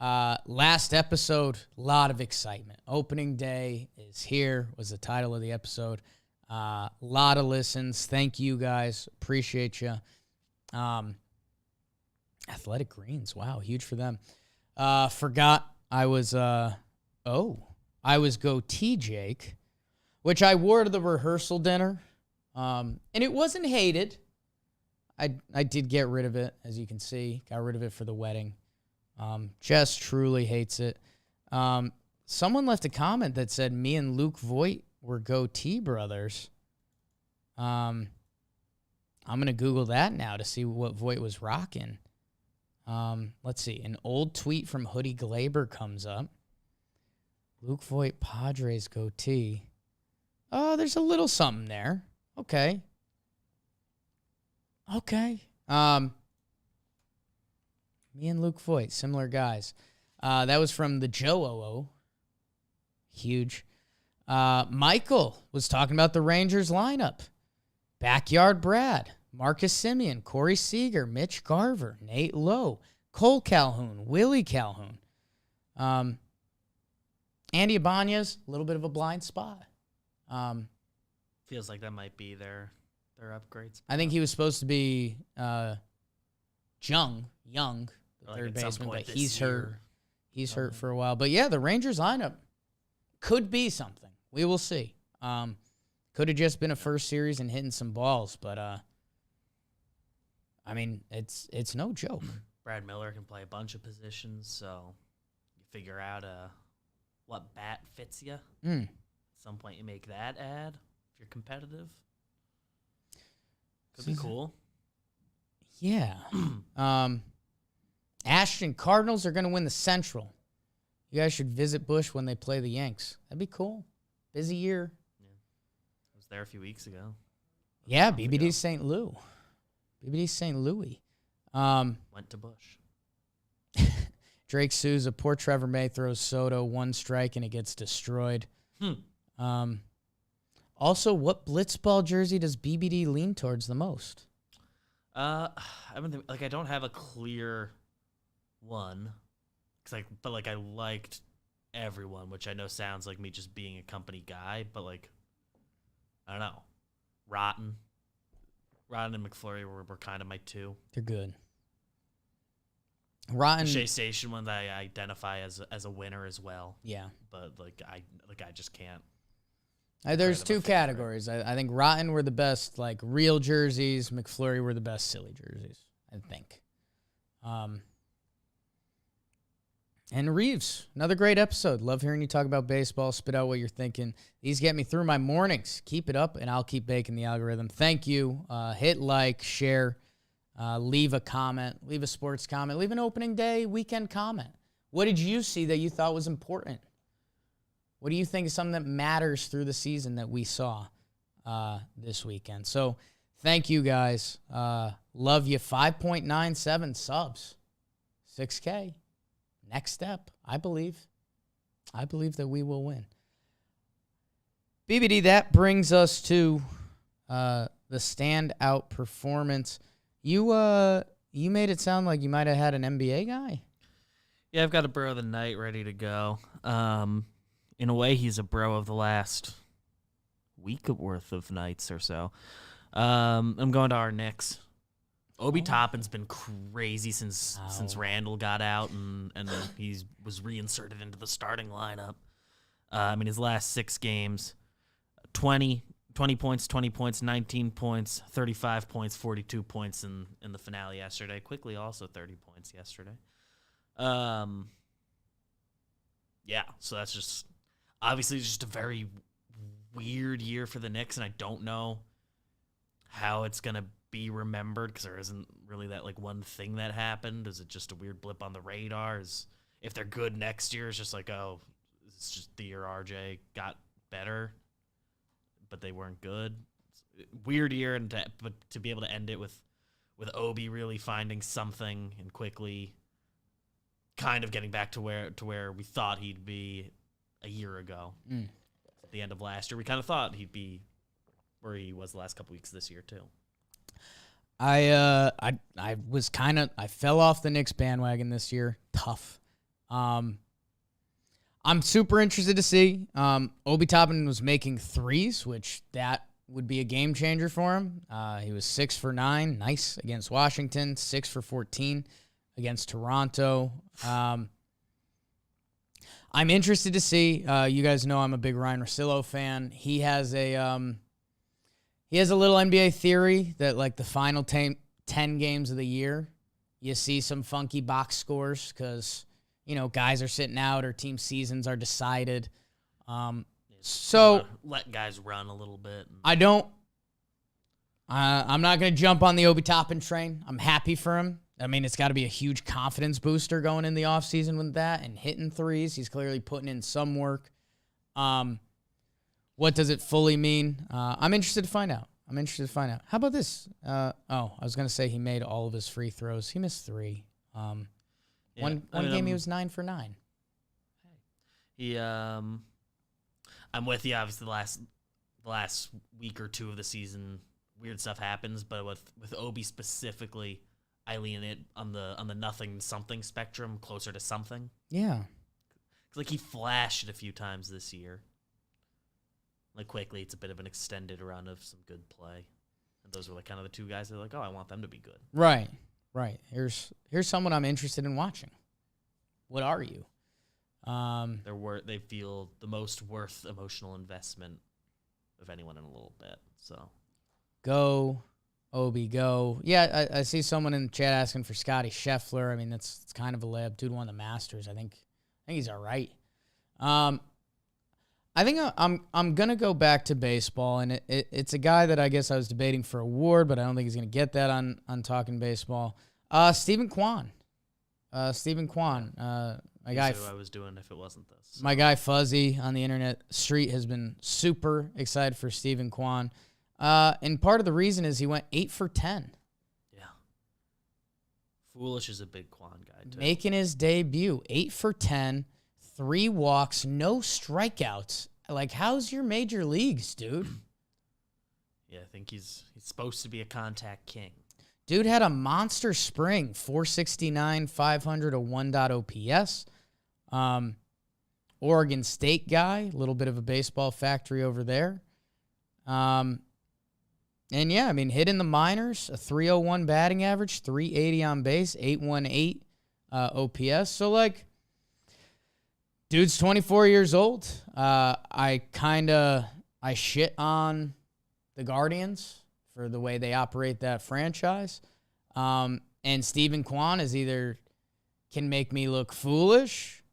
Last episode, a lot of excitement. Opening day is here, was the title of the episode. Lot of listens. Thank you guys. Appreciate you. Athletic Greens. Wow, huge for them. Forgot I was goatee Jake, which I wore to the rehearsal dinner. And it wasn't hated. I did get rid of it, as you can see. Got rid of it for the wedding. Jess truly hates it. Someone left a comment that said me and Luke Voigt were goatee brothers. I'm going to Google that now to see what Voigt was rocking. Let's see. An old tweet from Hoodie Glaber comes up. Luke Voigt, Padres goatee. Oh, there's a little something there. Okay. Me and Luke Voigt, similar guys. That was from the Joe O. Huge. Michael was talking about the Rangers lineup. Backyard Brad, Marcus Simeon, Corey Seager, Mitch Garver, Nate Lowe, Cole Calhoun, Willie Calhoun. Andy Ibanez, a little bit of a blind spot. Feels like that might be their upgrades. I think he was supposed to be Young, the Like third at some baseman, point but this he's year. hurt. He's hurt for a while. But yeah, the Rangers lineup could be something. We will see. Could have just been a first series and hitting some balls, but I mean, it's no joke. Brad Miller can play a bunch of positions, so you figure out what bat fits you. At some point, you make that ad if you're competitive. Could be cool. Yeah. Ashton, Cardinals are going to win the Central. You guys should visit Busch when they play the Yanks. That'd be cool. Busy year. Yeah. I was there a few weeks ago. Yeah, BBD St. Louis. BBD St. Louis. Went to Busch. Drake Souza, poor Trevor May throws Soto, one strike, and it gets destroyed. Also, what blitzball jersey does BBD lean towards the most? I don't have a clear one, but I liked everyone, which I know sounds like me just being a company guy, but I don't know. Rotten and McFlurry were kind of my two. They're good. Rotten. Shea Station one that I identify as a winner as well. Yeah, but I just can't. There's two categories. I think Rotten were the best, real jerseys. McFlurry were the best silly jerseys, I think. And Reeves, another great episode. Love hearing you talk about baseball. Spit out what you're thinking. These get me through my mornings. Keep it up, and I'll keep baking the algorithm. Thank you. Hit like, share, leave a comment, leave a sports comment, leave an opening day weekend comment. What did you see that you thought was important? What do you think is something that matters through the season that we saw this weekend? So thank you, guys. Love you. 5.97 subs. 6K. Next step, I believe. I believe that we will win. BBD, that brings us to the standout performance. You made it sound like you might have had an NBA guy. Yeah, I've got a bro of the night ready to go. In a way, he's a bro of the last week worth of nights or so. I'm going to our Knicks. Obi Toppin's been crazy since Randall got out and he was reinserted into the starting lineup. His last 6 games, 20 points, 20 points, 19 points, 35 points, 42 points in the finale yesterday. Quickly also 30 points yesterday. So that's just obviously just a very weird year for the Knicks, and I don't know how it's going to be remembered because there isn't really that one thing that happened. Is it just a weird blip on the radar? If they're good next year, it's just it's just the year RJ got better, but they weren't good. Weird year, but to be able to end it with Obi really finding something and quickly kind of getting back to where we thought he'd be a year ago. At the end of last year, we kind of thought he'd be where he was the last couple weeks this year too. I fell off the Knicks bandwagon this year. Tough. I'm super interested to see. Obi Toppin was making threes, which that would be a game changer for him. He was 6 for 9, nice, against Washington, 6 for 14 against Toronto. I'm interested to see. You guys know I'm a big Ryan Russillo fan. He has a little NBA theory that like the final 10 games of the year, you see some funky box scores because, guys are sitting out or team seasons are decided. So let guys run a little bit. I'm not going to jump on the Obi Toppin train. I'm happy for him. I mean, it's got to be a huge confidence booster going in the offseason with that and hitting threes. He's clearly putting in some work. What does it fully mean? I'm interested to find out. How about this? I was going to say he made all of his free throws. He missed 3. One game he was 9 for 9. I'm with you. Obviously, the last week or two of the season, weird stuff happens. But with Obi specifically, I lean it on the nothing something spectrum, closer to something. Yeah, like he flashed it a few times this year. Like quickly, it's a bit of an extended run of some good play, and those were like kind of the two guys that are like, oh, I want them to be good. Right. Here's someone I'm interested in watching. What are you? They feel the most worth emotional investment of anyone in a little bit. So, go, Obi, go. Yeah, I see someone in the chat asking for Scotty Scheffler. I mean, it's kind of a layup. Dude won the Masters. I think he's all right. I think I'm gonna go back to baseball, and it's a guy that I guess I was debating for award, but I don't think he's gonna get that on Talking Baseball. Stephen Kwan. My guy. Who I was doing if it wasn't this. So. My guy Fuzzy on the internet street has been super excited for Stephen Kwan, and part of the reason is he went 8 for 10. Yeah. Foolish is a big Kwan guy too. Making his debut, 8 for 10. 3 walks, no strikeouts. Like, how's your major leagues, dude? Yeah, I think he's supposed to be a contact king. Dude had a monster spring, 469, 500, a 1.0 OPS. Oregon State guy, a little bit of a baseball factory over there. And yeah, I mean, hitting the minors, a 301 batting average, 380 on base, 818 OPS. So, like, dude's 24 years old. I shit on the Guardians for the way they operate that franchise. And Stephen Kwan is either can make me look foolish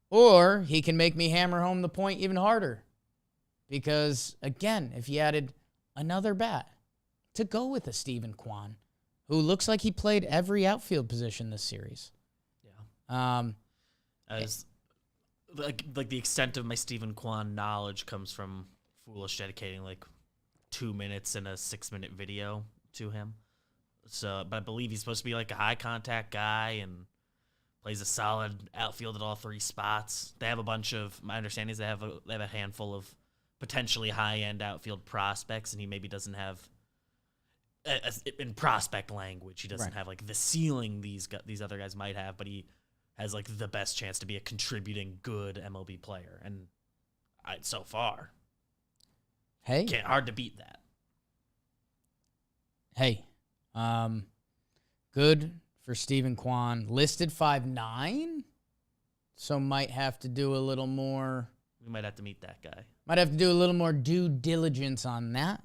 or he can make me hammer home the point even harder. Because, again, if you added another bat to go with a Stephen Kwan, who looks like he played every outfield position this series. Yeah. Like the extent of my Stephen Kwan knowledge comes from Foolish dedicating like 2 minutes in a 6-minute video to him. So, but I believe he's supposed to be like a high contact guy and plays a solid outfield at all 3 spots. They have a bunch of, my understanding is they have a handful of potentially high end outfield prospects, and he maybe doesn't have, in prospect language, he doesn't have like the ceiling these other guys might have, but he has like the best chance to be a contributing good MLB player, and so far, hard to beat that. Hey, good for Stephen Kwan. Listed 5'9", so might have to do a little more. We might have to meet that guy. Might have to do a little more due diligence on that,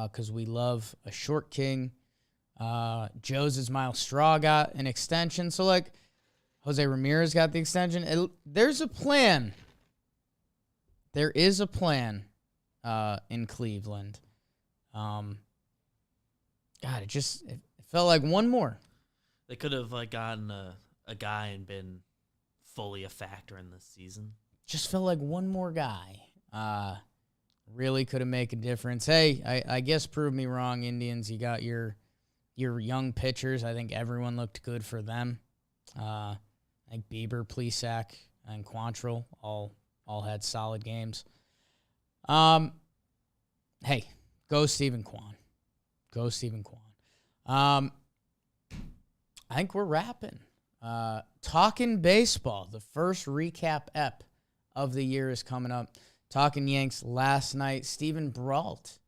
because we love a short king. Joe's Miles Straw got an extension, so like. Jose Ramirez got the extension. There's a plan. There is a plan in Cleveland. God, it felt like one more. They could have like gotten a guy and been fully a factor in this season. Just felt like one more guy. Really could have made a difference. Hey, I guess prove me wrong, Indians. You got your young pitchers. I think everyone looked good for them. think Bieber, Plesac, and Quantrill all had solid games. Hey, go Stephen Kwan. Go Stephen Kwan. I think we're wrapping. Talking baseball. The first recap ep of the year is coming up. Talking Yanks last night. Steven Brault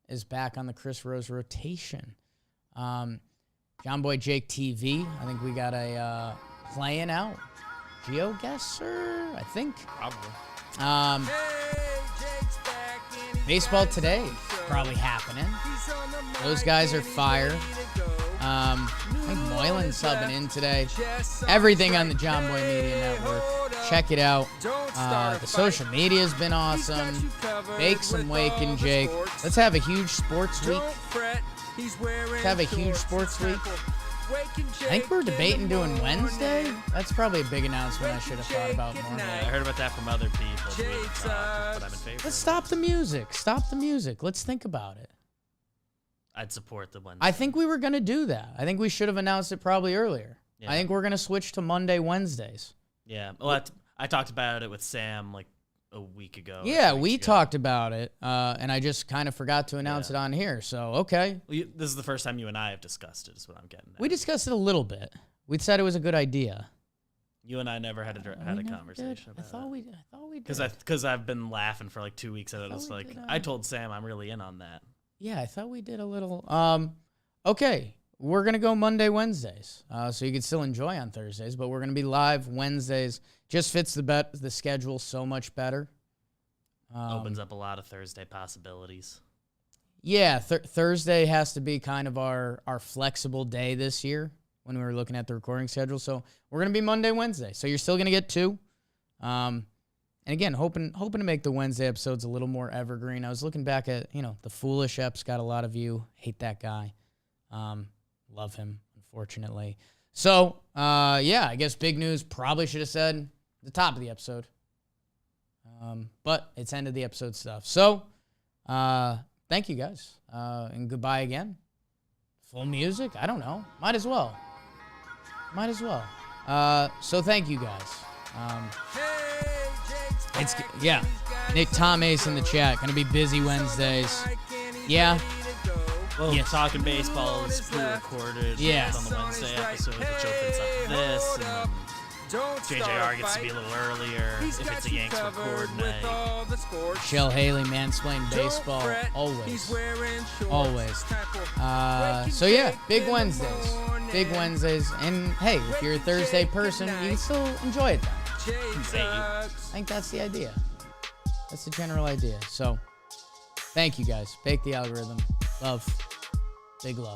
is back on the Chris Rose rotation. JOMBOY Jake TV. I think we got a playing out. GeoGuessr, I think. Probably. Baseball today probably happening. Those guys are fire. I think Moylan's subbing in today. Everything on the JOMBOY Media Network. Check it out. The social media has been awesome. Bake some Wake and Jake. Let's have a huge sports week. Let's have a huge sports week. I think we're debating doing Wednesday. That's probably a big announcement I should have thought about more. Yeah, I heard about that from other people. So we haven't stopped, but I'm in favor. Let's stop the music. Stop the music. Let's think about it. I'd support the Wednesday. I think we were going to do that. I think we should have announced it probably earlier. Yeah. I think we're going to switch to Monday, Wednesdays. Yeah. Well, I talked about it with Sam like a week ago. Yeah, we talked about it, and I just kind of forgot to announce it on here. So, okay. Well, this is the first time you and I have discussed it, is what I'm getting at. We discussed it a little bit. We said it was a good idea. You and I never had a conversation about it. I thought we did. Because I've been laughing for like 2 weeks at it. It's we like, did, I told Sam I'm really in on that. Yeah, I thought we did a little. Okay, we're going to go Monday, Wednesdays. So you can still enjoy on Thursdays, but we're going to be live Wednesdays. Just fits the schedule so much better. Opens up a lot of Thursday possibilities. Yeah, Thursday has to be kind of our flexible day this year when we were looking at the recording schedule. So we're going to be Monday, Wednesday. So you're still going to get two. And again, hoping to make the Wednesday episodes a little more evergreen. I was looking back at, the Foolish eps got a lot of view. Hate that guy. Love him, unfortunately. So, yeah, I guess big news. Probably should have said the top of the episode. But it's end of the episode stuff. So, thank you guys. And goodbye again. Full music? I don't know. Might as well. So thank you guys. Yeah. Nick Tom Ace in the chat. Gonna be busy Wednesdays. Yeah. Well, Talking Baseball is pre-recorded. Yes. On the Wednesday episode, which opens up this, and then JJR gets to be a little earlier if it's a Yanks record night. Michelle Haley, mansplain baseball, always. So yeah, big Wednesdays. And hey, if you're a Thursday person, you can still enjoy it then. I think that's the idea. That's the general idea. So, thank you guys. Bake the algorithm. Love. Big love.